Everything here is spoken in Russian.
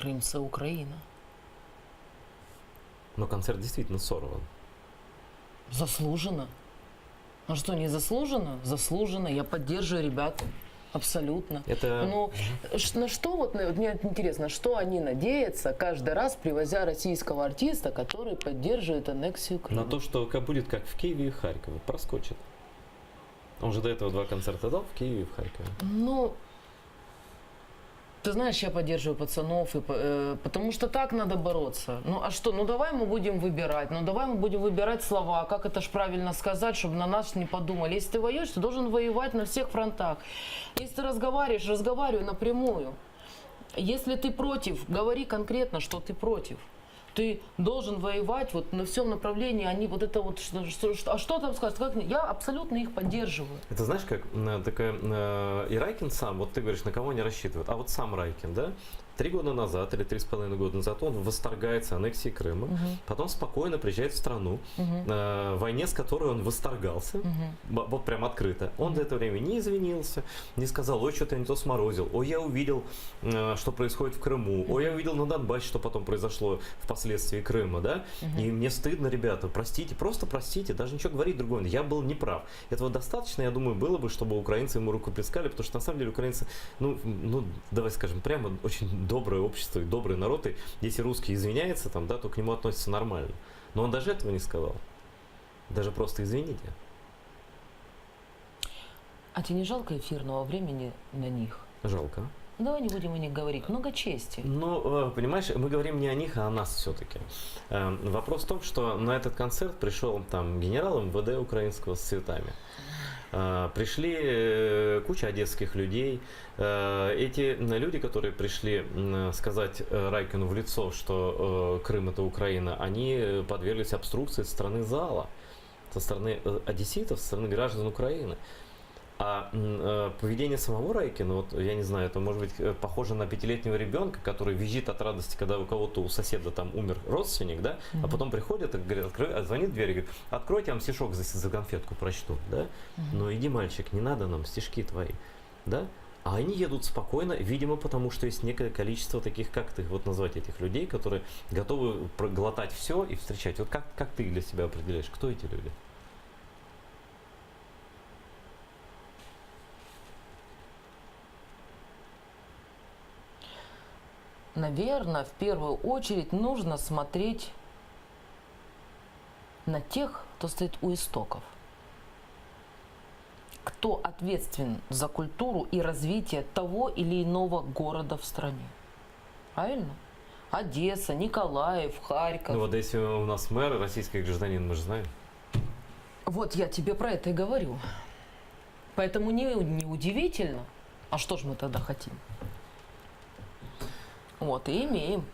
Крым – це Украина. Но концерт действительно сорван. Заслуженно. А что, не заслуженно? Заслуженно. Я поддерживаю ребят. Абсолютно. Это... Но на что, вот мне интересно, что они надеются каждый раз, привозя российского артиста, который поддерживает аннексию Крыма? На то, что будет как в Киеве и Харькове. Проскочит. Он же до этого 2 концерта дал в Киеве и в Харькове. Ну, ты знаешь, я поддерживаю пацанов, потому что так надо бороться. Ну а что, ну давай мы будем выбирать, ну давай мы будем выбирать слова, как это ж правильно сказать, чтобы на нас не подумали. Если ты воюешь, ты должен воевать на всех фронтах. Если ты разговариваешь, разговаривай напрямую. Если ты против, говори конкретно, что ты против. Ты должен воевать вот на всем направлении, они вот это вот, а что там скажут, как, я абсолютно их поддерживаю. Это знаешь, как такая, и Райкин сам, вот ты говоришь, на кого они рассчитывают, а вот сам Райкин, да, 3 года назад или 3,5 года назад он восторгается аннексией Крыма, потом спокойно приезжает в страну, в войне, с которой он восторгался, вот прям открыто. Он до этого времени не извинился, не сказал, ой, что-то я не то сморозил, ой, я увидел, что происходит в Крыму, ой, я увидел на Донбассе, что потом произошло впоследствии Крыма, да, и мне стыдно, ребята, простите, просто простите, даже ничего говорить другого, я был неправ. Этого достаточно, я думаю, было бы, чтобы украинцы ему рукоплескали, потому что на самом деле украинцы, ну давай скажем прямо, очень доброе общество и добрый народ, и если русский извиняется, там, да, то к нему относятся нормально. Но он даже этого не сказал. Даже просто извините. А тебе не жалко эфирного времени на них? Жалко. Ну, давай не будем о них говорить. Много чести. Ну, понимаешь, мы говорим не о них, а о нас все-таки. Вопрос в том, что на этот концерт пришел там генерал МВД украинского с цветами. Пришли куча одесских людей. Эти люди, которые пришли сказать Райкину в лицо, что Крым это Украина, они подверглись обструкции со стороны зала, со стороны одесситов, со стороны граждан Украины. А поведение самого Райкина, вот я не знаю, это может быть похоже на 5-летнего ребенка, который визжит от радости, когда у кого-то, у соседа там умер родственник, да, а потом приходит и говорит, звонит в дверь и говорит, откройте, я вам стишок за конфетку прочту, да, ну иди, мальчик, не надо нам стишки твои, да. А они едут спокойно, видимо, потому что есть некое количество таких, как ты вот назвать этих людей, которые готовы проглотать все и встречать. Вот как ты для себя определяешь, кто эти люди? Наверное, в первую очередь нужно смотреть на тех, кто стоит у истоков. Кто ответственен за культуру и развитие того или иного города в стране. Правильно? Одесса, Николаев, Харьков. Ну, в Одессе у нас мэр, российский гражданин, мы же знаем. Вот я тебе про это и говорю. Поэтому не удивительно. А что же мы тогда хотим? Вот, и имеем.